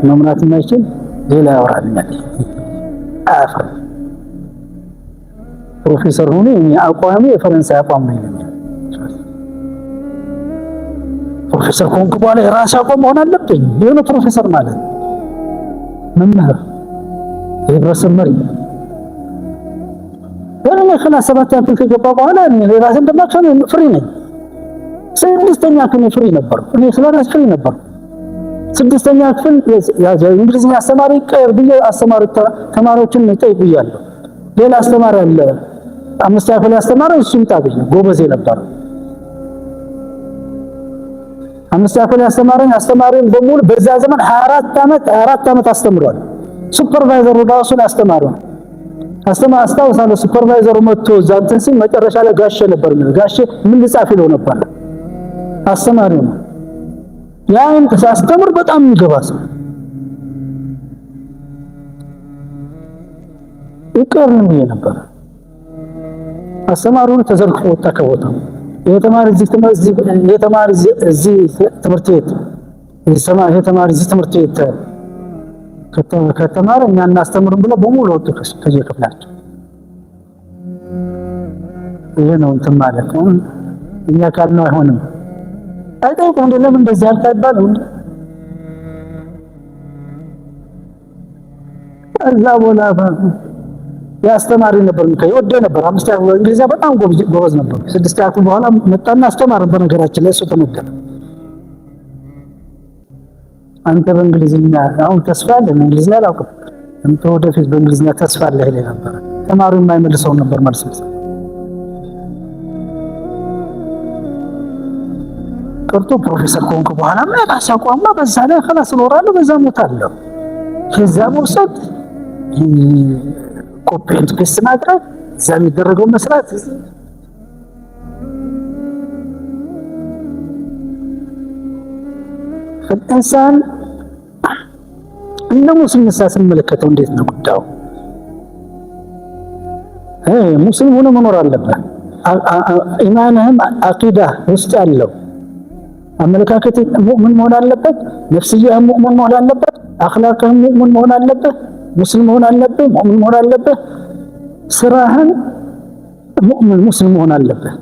መምራት የማይችል ሌላ ያወራልኛል። አፈር ፕሮፌሰር ሆኖ አቋሚ የፈረንሳይ አቋም ነው የሚለው ፕሮፌሰር ከሆንኩ በኋላ የራሴ አቋም መሆን አለብኝ። የሆነ ፕሮፌሰር ማለት መምህር የህብረተሰብ መሪ ወለኔ ክላስ 7 ክፍል ከገባ በኋላ እኔ ራሴ እንደማከም ፍሪ ነኝ። 6ኛ ክፍል ፍሪ ነበር። እኔ ስለራስ ፍሪ ነበር። 6ኛ ክፍል እንግሊዝኛ አስተማሪ ቀር ብዬ አስተማሪ ተማሪዎችን ጠይቄያለሁ። ሌላ አስተማሪ አለ 5ኛ ክፍል ያስተማረው እሱም ታብዬ ጎበዝ ነበር። 5ኛ ክፍል ያስተማረኝ አስተማሪን በሙሉ በዛ ዘመን 24 ዓመት አስተምሯል። ሱፐርቫይዘሩ ራሱ አስተማረው። አስታውሳለሁ። ሱፐርቫይዘሩ መጥቶ ዛንተን ሲል መጨረሻ ላይ ጋሼ ነበር የሚለው። ጋሼ ምን ልጻፍ ይለው ነበር። አስተማሪው ነው። ያን ተሳስተምር በጣም ይገባስ ይቀርም ነበር። አስተማሪው ተዘርፎ ወጣ ከቦታው። የተማሪ እዚህ ትምህርት ቤት ከተማረ እኛ እናስተምርም ብለው በሙሉ ወጡ ከየክፍላቸው። ይሄ ነው እንትን ማለት ነው። እኛ ካልነው አይሆንም። አይጠይቁም እንደ ለምን እንደዚህ አልታባለው እንደ እዛ ቦላ ያስተማሪ ነበር። ይወደ ነበር። 5ኛ ክፍል እንግሊዝኛ በጣም ጎበዝ ነበር። 6ኛ ክፍል በኋላ መጣና አስተማረን። በነገራችን ላይ እሱ ተመደበ። አንተ በእንግሊዝኛ አሁን ተስፋ አለ እንግሊዝኛ አላውቅም አንተ ወደፊት በእንግሊዝኛ ተስፋ አለ ይሄ ነበር። ተማሪው የማይመልሰው ነበር መልስ ቀርቶ ፕሮፌሰር ከሆንኩ በኋላ ራሴ አቋምና በዛ ላይ خلاص እኖራለሁ በዛ ሞታለሁ። ከዛ መውሰድ ኮፒ ኤንድ ፔስት ማድረግ እዛ የሚደረገው መስራት ፈጣን እንደ ሙስሊም ስንመለከተው እንዴት ነው ጉዳዩ? ሙስሊም ሆኖ መኖር አለበት። ኢማንህም አቂዳ ውስጥ ያለው አመለካከት ሙእሚን መሆን አለበት። ነፍስያህ ሙእሚን መሆን አለበት። አኽላቅህ ሙእሚን መሆን አለበት። ሙስሊም መሆን አለበት። ሙእሚን መሆን አለበት። ስራህን ሙእሚን ሙስሊም መሆን አለበት።